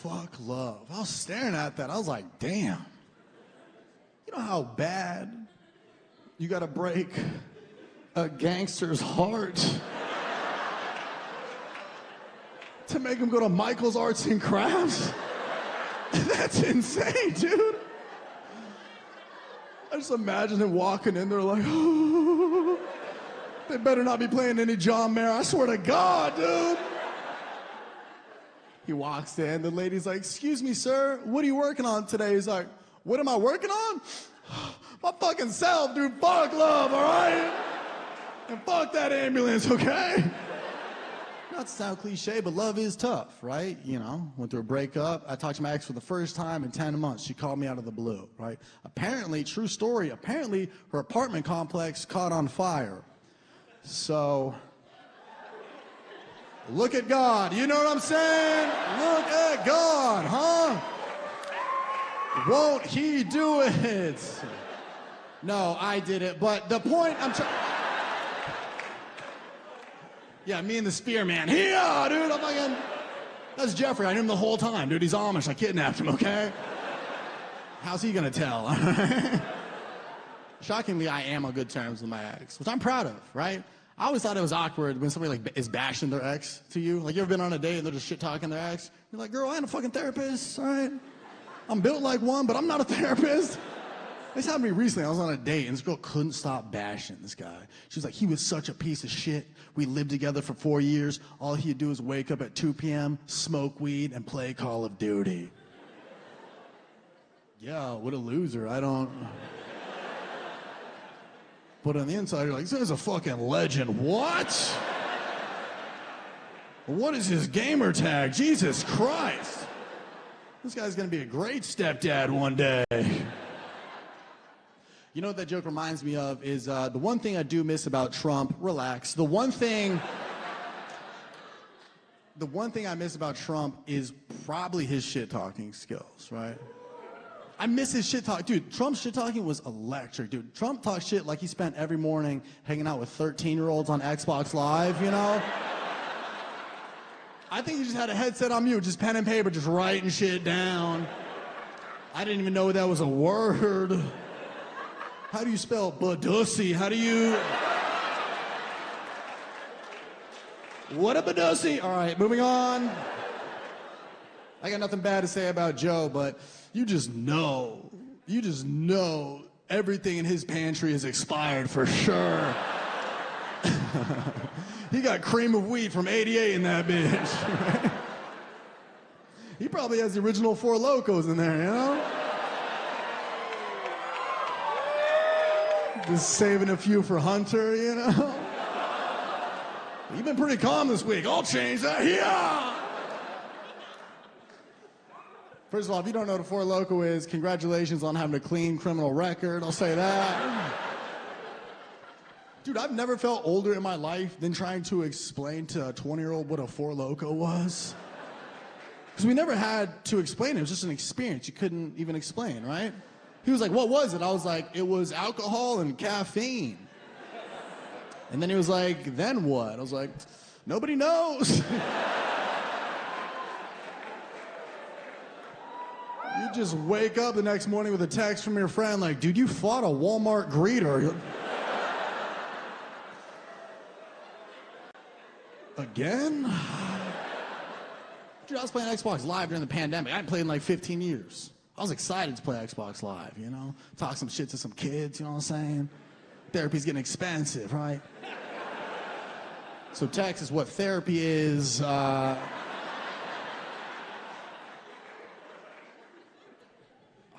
fuck love. I was staring at that. I was like, damn. You know how bad you gotta break a gangster's heart to make him go to Michael's Arts and Crafts? That's insane, dude. I just imagine him walking in there like, oh, they better not be playing any John Mayer. I swear to God, dude. He walks in, the lady's like, excuse me, sir, what are you working on today? He's like, what am I working on? My fucking self, dude. Fuck love, all right? And fuck that ambulance, okay? Not to sound cliche, but love is tough, right? You know, went through a breakup. I talked to my ex for the first time in 10 months. She called me out of the blue, right? Apparently, true story, apparently her apartment complex caught on fire. So, look at God. You know what I'm saying? Look at God, huh? Won't he do it? No, I did it, but the point I'm trying... Yeah, me and the spear man. Yeah, dude, I'm fucking... That's Jeffrey. I knew him the whole time. Dude, he's Amish. I kidnapped him, okay? How's he gonna tell? Shockingly, I am on good terms with my ex, which I'm proud of, right? I always thought it was awkward when somebody like is bashing their ex to you. Like, you ever been on a date and they're just shit-talking their ex? You're like, girl, I ain't a fucking therapist, all right? I'm built like one, but I'm not a therapist. This happened to me recently. I was on a date, and this girl couldn't stop bashing this guy. She was like, he was such a piece of shit. We lived together for 4 years. All he'd do is wake up at 2 p.m., smoke weed, and play Call of Duty. Yeah, what a loser. I don't... But on the inside, you're like, this guy's a fucking legend. What? What is his gamer tag? Jesus Christ. This guy's gonna be a great stepdad one day. You know what that joke reminds me of is the one thing I do miss about Trump, relax. The one thing I miss about Trump is probably his shit-talking skills, right? I miss his shit-talk. Dude, Trump's shit-talking was electric, dude. Trump talks shit like he spent every morning hanging out with 13-year-olds on Xbox Live, you know? I think he just had a headset on mute, just pen and paper, just writing shit down. I didn't even know that was a word. How do you spell badussy? How do you... What a badussy? All right, moving on. I got nothing bad to say about Joe, but you just know everything in his pantry is expired for sure. He got cream of wheat from 88 in that bitch. He probably has the original Four Lokos in there, you know? Just saving a few for Hunter, you know? You've been pretty calm this week. I'll change that. Yeah! First of all, if you don't know what a Four Loko is, congratulations on having a clean criminal record. I'll say that. Dude, I've never felt older in my life than trying to explain to a 20-year-old what a Four Loko was. Because we never had to explain it. It was just an experience you couldn't even explain, right? He was like, what was it? I was like, it was alcohol and caffeine. And then he was like, then what? I was like, nobody knows. You just wake up the next morning with a text from your friend like, dude, you fought a Walmart greeter. Again? Dude, I was playing Xbox Live during the pandemic. I hadn't played in like 15 years. I was excited to play Xbox Live, you know? Talk some shit to some kids, you know what I'm saying? Therapy's getting expensive, right? So text is what therapy is. I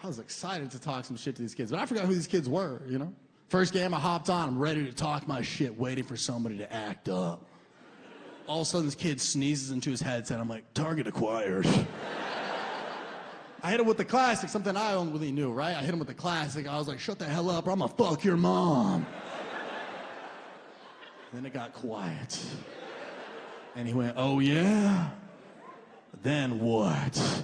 was excited to talk some shit to these kids, but I forgot who these kids were, you know? First game, I hopped on, I'm ready to talk my shit, waiting for somebody to act up. All of a sudden, this kid sneezes into his headset. I'm like, target acquired. I hit him with the classic, something I only knew, right? I hit him with the classic. I was like, shut the hell up or I'm gonna fuck your mom. Then it got quiet. And he went, oh yeah? Then what?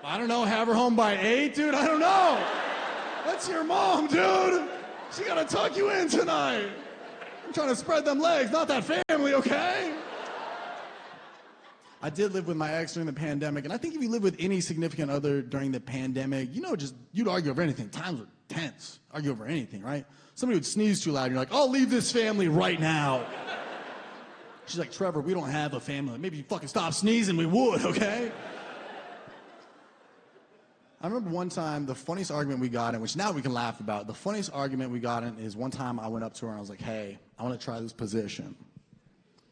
I don't know, have her home by 8, dude? I don't know. That's your mom, dude. She gotta tuck you in tonight. I'm trying to spread them legs, not that family, okay? I did live with my ex during the pandemic, and I think if you live with any significant other during the pandemic, you'd argue over anything. Times were tense. Argue over anything, right? Somebody would sneeze too loud, and you're like, I'll leave this family right now. She's like, Trevor, we don't have a family. Maybe you fucking stop sneezing, we would, okay? I remember one time, the funniest argument we got in, which now we can laugh about, the funniest argument we got in is one time I went up to her and I was like, hey, I want to try this position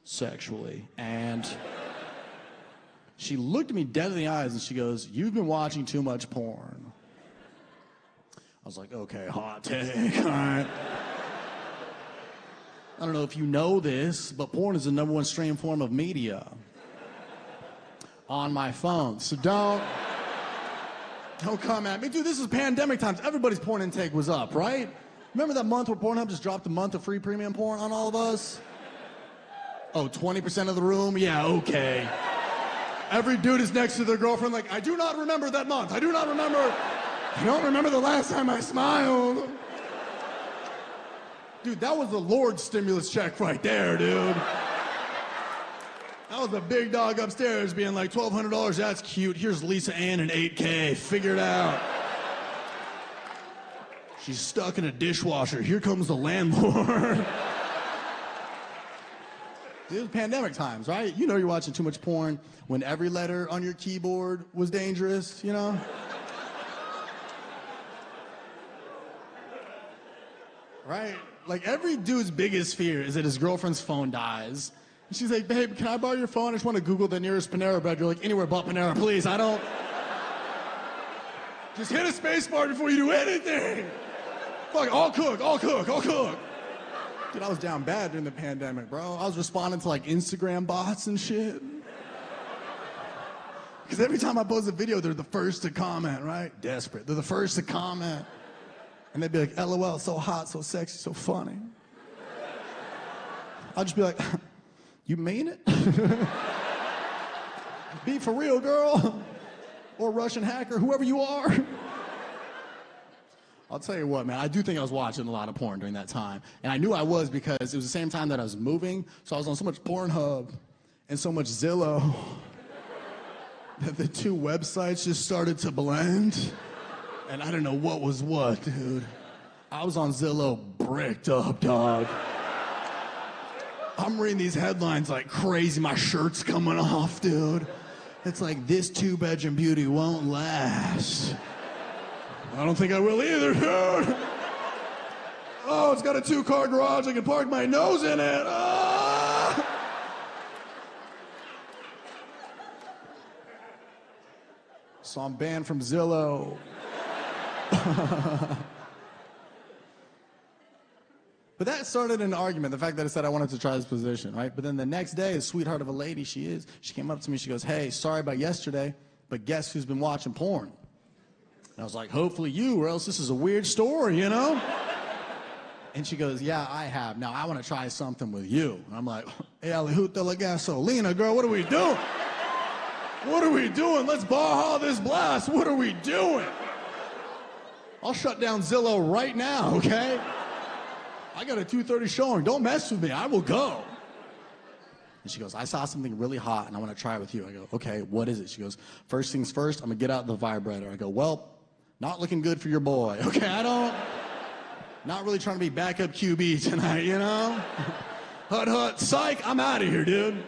sexually. And she looked at me dead in the eyes and she goes, you've been watching too much porn. I was like, okay, hot take, all right. I don't know if you know this, but porn is the #1 stream form of media on my phone. So don't come at me. Dude, this is pandemic times. Everybody's porn intake was up, right? Remember that month where Pornhub just dropped a month of free premium porn on all of us? Oh, 20% of the room? Yeah, okay. Every dude is next to their girlfriend like, I do not remember that month. I don't remember the last time I smiled. Dude, that was the Lord's stimulus check right there, dude. That was a big dog upstairs being like, $1,200, that's cute. Here's Lisa Ann and 8K, figure it out. She's stuck in a dishwasher. Here comes the landlord. It was pandemic times, right? You know you're watching too much porn when every letter on your keyboard was dangerous, you know? Right? Like every dude's biggest fear is that his girlfriend's phone dies. And she's like, babe, can I borrow your phone? I just want to Google the nearest Panera Bread. You're like, anywhere but Panera, please. Just hit a space bar before you do anything. Fuck, I'll cook. Dude, I was down bad during the pandemic, bro. I was responding to like Instagram bots and shit. Because every time I post a video, they're the first to comment, right? Desperate. They're the first to comment. And they'd be like, LOL, so hot, so sexy, so funny. I'll just be like, you mean it? Be for real, girl. Or Russian hacker, whoever you are. I'll tell you what, man, I do think I was watching a lot of porn during that time. And I knew I was because it was the same time that I was moving, so I was on so much Pornhub and so much Zillow that the two websites just started to blend. And I didn't know what was what, dude. I was on Zillow bricked up, dog. I'm reading these headlines like crazy. My shirt's coming off, dude. It's like, this two-bedroom beauty won't last. I don't think I will either, dude. Oh, it's got a 2-car garage. I can park my nose in it. Ah! So I'm banned from Zillow. But that started an argument, the fact that I said I wanted to try this position, right? But then the next day, a sweetheart of a lady she came up to me, she goes, hey, sorry about yesterday, but guess who's been watching porn? And I was like, hopefully you, or else this is a weird story, you know? And she goes, yeah, I have. Now I want to try something with you. And I'm like, hey, alihuta la gasolina, girl, what are we doing? What are we doing? Let's Baja this blast. What are we doing? I'll shut down Zillow right now, okay? I got a 2:30 showing. Don't mess with me. I will go. And she goes, I saw something really hot, and I want to try it with you. I go, okay, what is it? She goes, first things first, I'm going to get out the vibrator. I go, well, not looking good for your boy, okay? Not really trying to be backup QB tonight, you know? Hut, psych, I'm out of here, dude.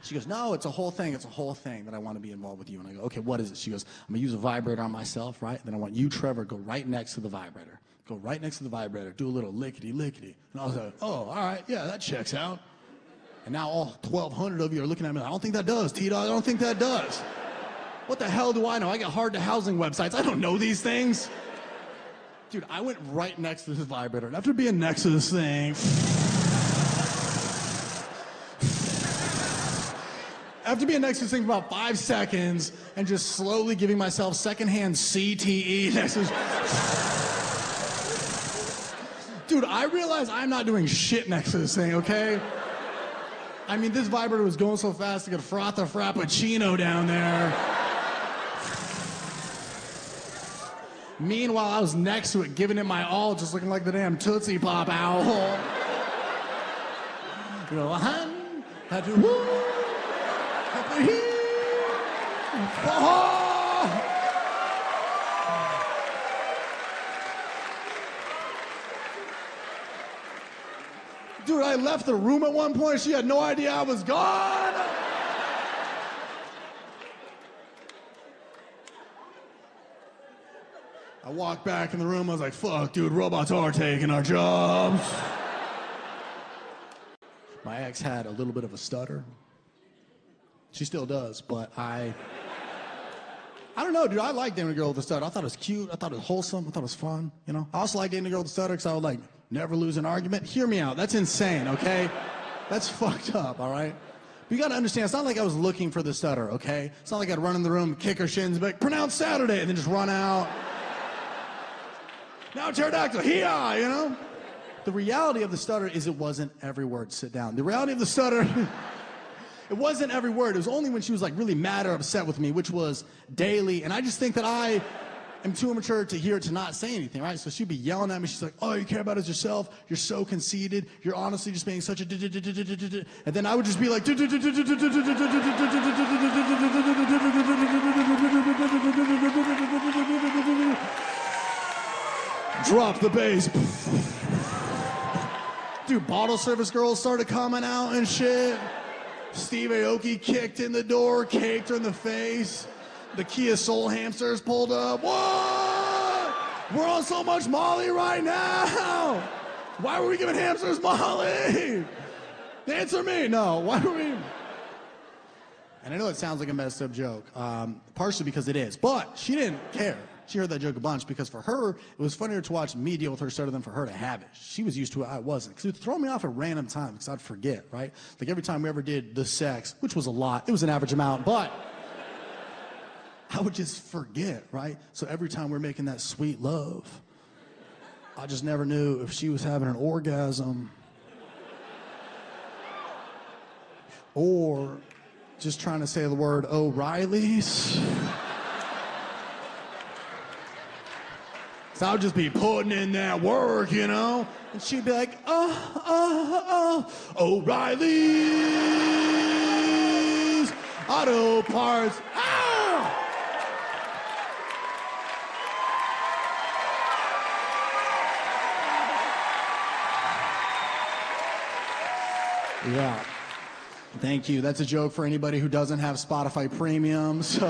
She goes, no, it's a whole thing that I want to be involved with you. And I go, okay, what is it? She goes, I'm going to use a vibrator on myself, right? Then I want you, Trevor, go right next to the vibrator. Go right next to the vibrator, do a little lickety-lickety. And I was like, oh, all right, yeah, that checks out. And now all 1,200 of you are looking at me like, I don't think that does, T-Dog, I don't think that does. What the hell do I know? I got hard-to-housing websites. I don't know these things. Dude, I went right next to this vibrator. And after being next to this thing, after being next to this thing for about 5 seconds and just slowly giving myself secondhand CTE next to this, dude, I realize I'm not doing shit next to this thing, okay? I mean, this vibrator was going so fast, I could froth a frappuccino down there. Meanwhile, I was next to it, giving it my all, just looking like the damn Tootsie Pop owl. You know, had to woo, had to heal. Dude, I left the room at one point. She had no idea I was gone. I walked back in the room. I was like, fuck, dude, robots are taking our jobs. My ex had a little bit of a stutter. She still does, but I don't know, dude. I like dating a girl with a stutter. I thought it was cute. I thought it was wholesome. I thought it was fun, you know? I also like dating a girl with a stutter because I would, like, never lose an argument. Hear me out. That's insane, okay? That's fucked up, all right? But you got to understand, it's not like I was looking for the stutter, okay? It's not like I'd run in the room, kick her shins, be like, pronounce Saturday, and then just run out. Now pterodactyl, hee-haw, you know? The reality of the stutter is it wasn't every word. Sit down. The reality of the stutter... It wasn't every word. It was only when she was like really mad or upset with me, which was daily. And I just think that I am too immature to hear it, to not say anything, right? So she'd be yelling at me. She's like, all you care about is yourself. You're so conceited. You're honestly just being such a... And then I would just be like... Drop the bass. Dude, bottle service girls started coming out and shit. Steve Aoki kicked in the door, caked her in the face. The Kia Soul hamsters pulled up. What? We're on so much Molly right now. Why were we giving hamsters Molly? Answer me. No, why were we? And I know it sounds like a messed up joke, partially because it is, but she didn't care. She heard that joke a bunch because for her, it was funnier to watch me deal with her stutter than for her to have it. She was used to it, I wasn't. Because it would throw me off at random times because I'd forget, right? Like every time we ever did the sex, which was a lot, it was an average amount, but I would just forget, right? So every time we're making that sweet love, I just never knew if she was having an orgasm or just trying to say the word O'Reilly's. So I would just be putting in that work, you know? And she'd be like, O'Reilly's Auto Parts. Ah! Yeah. Thank you. That's a joke for anybody who doesn't have Spotify Premium, so...